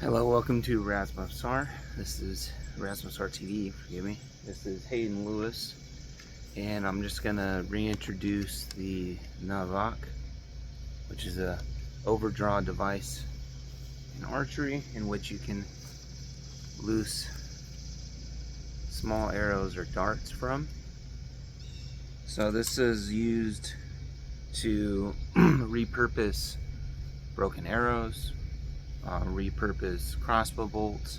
Hello, welcome to Razmafzar. This is Razmafzar TV, forgive me. This is Hayden Lewis, and I'm just gonna reintroduce the navak, which is a overdraw device in archery in which you can loose small arrows or darts from. So this is used to repurpose broken arrows, repurpose crossbow bolts,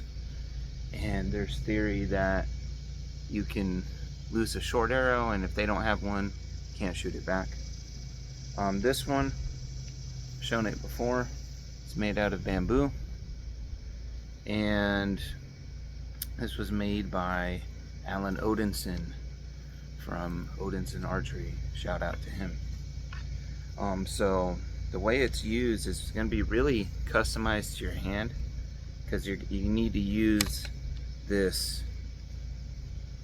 and there's theory that you can loose a short arrow, and if they don't have one, you can't shoot it back. This one, I've shown it before, it's made out of bamboo, and this was made by Alan Odinson from Odinson Archery. Shout out to him. So the way it's used is going to be really customized to your hand, because you need to use this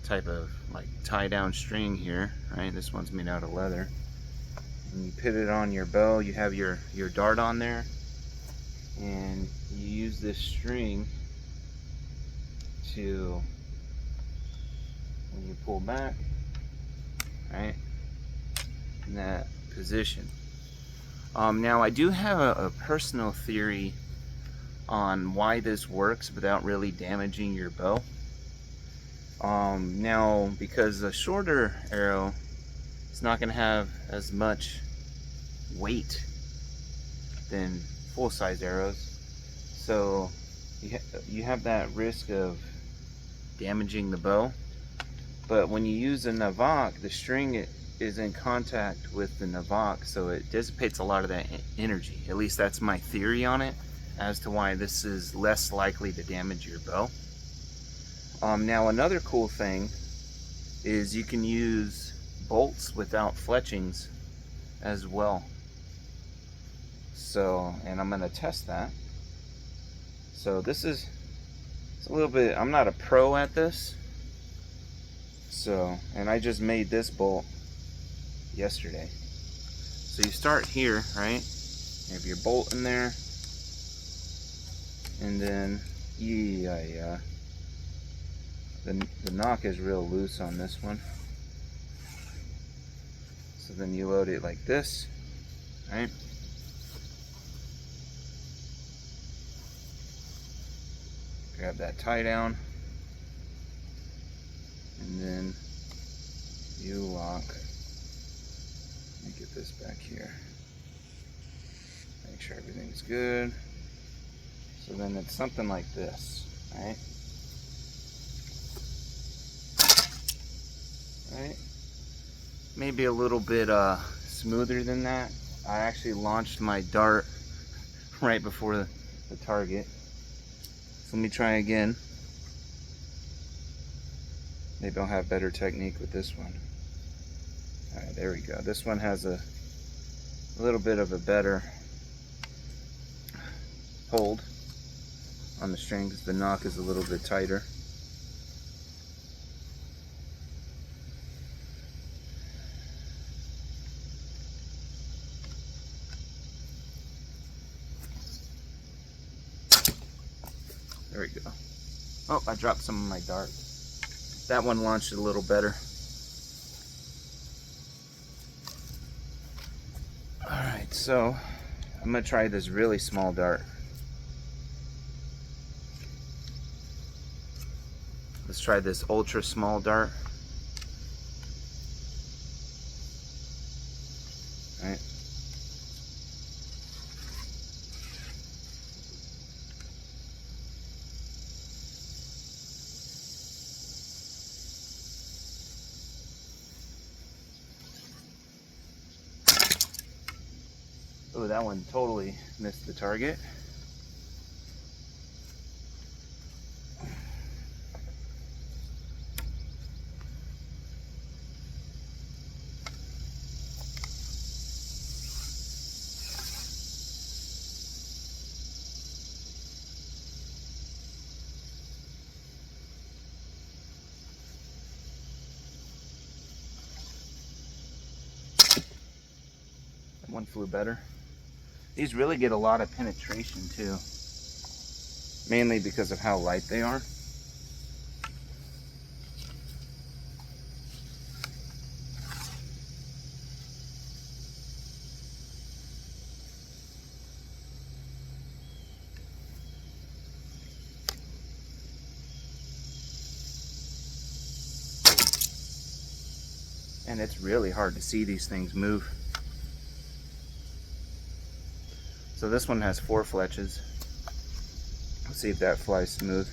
type of like tie down string here, right? This one's made out of leather, and you put it on your bow. You have your dart on there, and you use this string to, when you pull back, right, in that position. Now I do have a personal theory on why this works without really damaging your bow. Now, because a shorter arrow is not going to have as much weight than full-size arrows, so you have that risk of damaging the bow. But when you use a navak, the string is in contact with the navak, so it dissipates a lot of that energy. At least that's my theory on it, as to why this is less likely to damage your bow. Now another cool thing is you can use bolts without fletchings as well. So, and I'm going to test that. So it's a little bit, I'm not a pro at this, so, and I just made this bolt yesterday. So you start here, right? You have your bolt in there, and then the knock is real loose on this one. So then you load it like this, right? Grab that tie down, and then you lock. Let me get this back here. Make sure everything's good. So then it's something like this, right? Right? Maybe a little bit smoother than that. I actually launched my dart right before the target. So let me try again. Maybe I'll have better technique with this one. Alright, there we go. This one has a little bit of a better hold on the string, because the knock is a little bit tighter. There we go. Oh, I dropped some of my dart. That one launched a little better. Alright, so I'm going to try this really small dart. Let's try this ultra small dart. All right. Oh, that one totally missed the target. That one flew better. These really get a lot of penetration too, mainly because of how light they are. And it's really hard to see these things move. So this one has 4 fletches. Let's see if that flies smooth.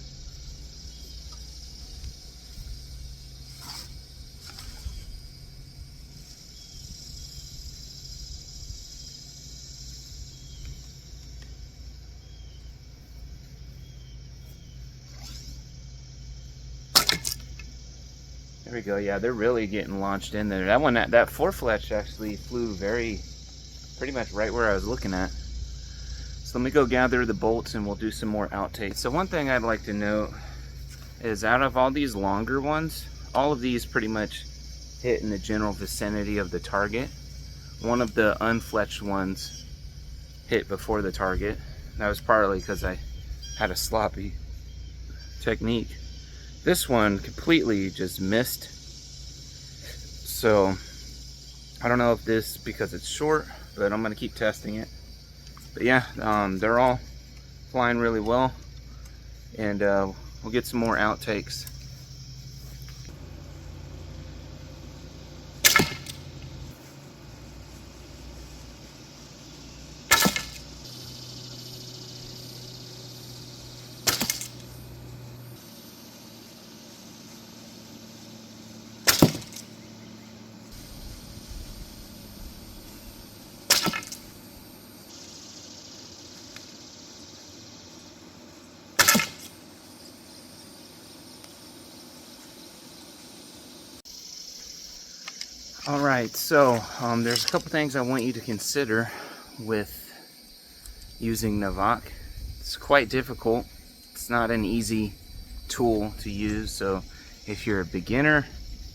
There we go. Yeah, they're really getting launched in there. That one, that 4 fletch actually flew pretty much right where I was looking at. So let me go gather the bolts and we'll do some more outtakes. So one thing I'd like to note is out of all these longer ones, all of these pretty much hit in the general vicinity of the target. One of the unfletched ones hit before the target. That was partly because I had a sloppy technique. This one completely just missed. So I don't know if this because it's short, but I'm gonna keep testing it. But yeah, they're all flying really well, and we'll get some more outtakes. All right, so there's a couple things I want you to consider with using navak. It's quite difficult. It's not an easy tool to use, so if you're a beginner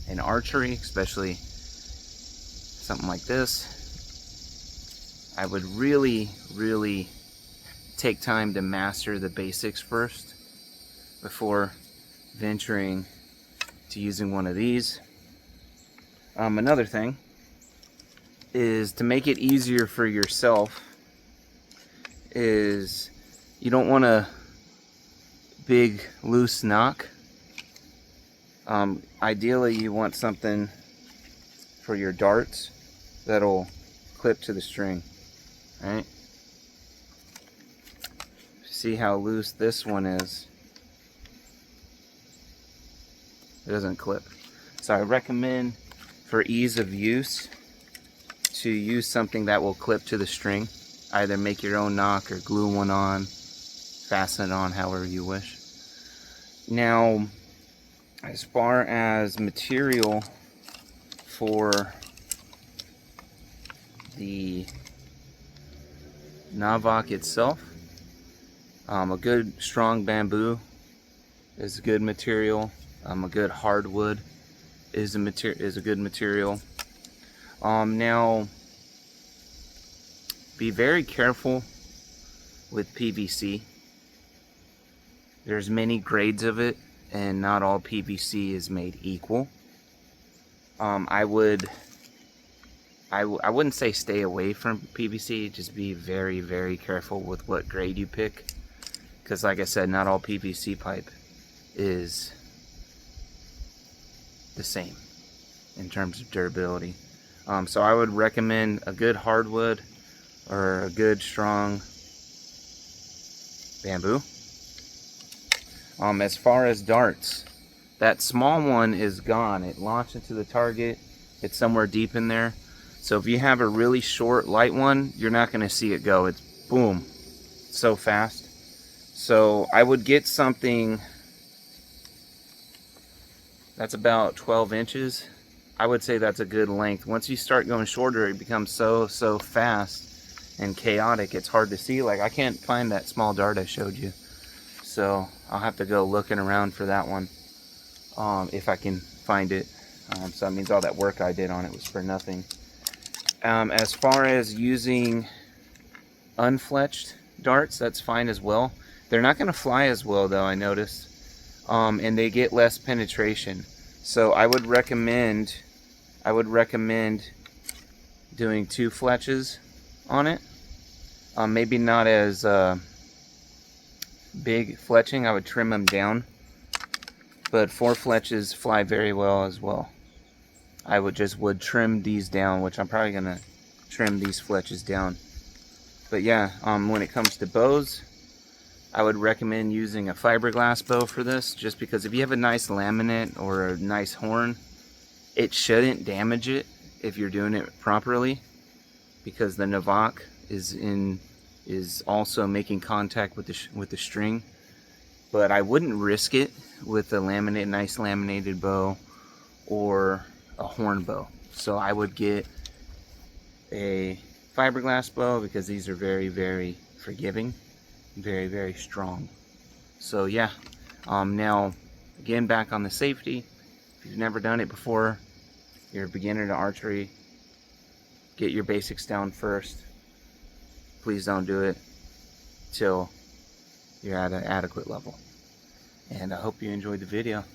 in archery, especially something like this, I would really take time to master the basics first before venturing to using one of these. Another thing is to make it easier for yourself is you don't want a big loose knock. Ideally you want something for your darts that'll clip to the string. All right? See how loose this one is? It doesn't clip. So I recommend, for ease of use, to use something that will clip to the string. Either make your own knock or glue one on, fasten it on however you wish. Now, as far as material for the navak itself, a good strong bamboo is a good material. A good hardwood is a good material. Now, be very careful with PVC. There's many grades of it, and not all PVC is made equal. I wouldn't say stay away from PVC. Just be very careful with what grade you pick, because like I said, not all PVC pipe is the same in terms of durability. So I would recommend a good hardwood or a good strong bamboo. As far as darts, that small one is gone. It launched into the target. It's somewhere deep in there. So if you have a really short, light one, you're not going to see it go. It's boom, so fast. So I would get something that's about 12 inches. I would say that's a good length. Once you start going shorter, it becomes so fast and chaotic, it's hard to see. Like, I can't find that small dart I showed you. So I'll have to go looking around for that one, if I can find it. So that means all that work I did on it was for nothing. As far as using unfletched darts, that's fine as well. They're not going to fly as well, though, I noticed. And they get less penetration. So I would recommend doing 2 fletches on it. Maybe not as big fletching. I would trim them down. But 4 fletches fly very well as well. I would trim these down, which I'm probably gonna trim these fletches down. But yeah, when it comes to bows, I would recommend using a fiberglass bow for this, just because if you have a nice laminate or a nice horn, it shouldn't damage it if you're doing it properly, because the navak is also making contact with the string. But I wouldn't risk it with a nice laminated bow or a horn bow. So I would get a fiberglass bow, because these are very, very forgiving, very, very strong. So yeah, now again, back on the safety. If you've never done it before, you're a beginner to archery, get your basics down first. Please don't do it till you're at an adequate level. And I hope you enjoyed the video.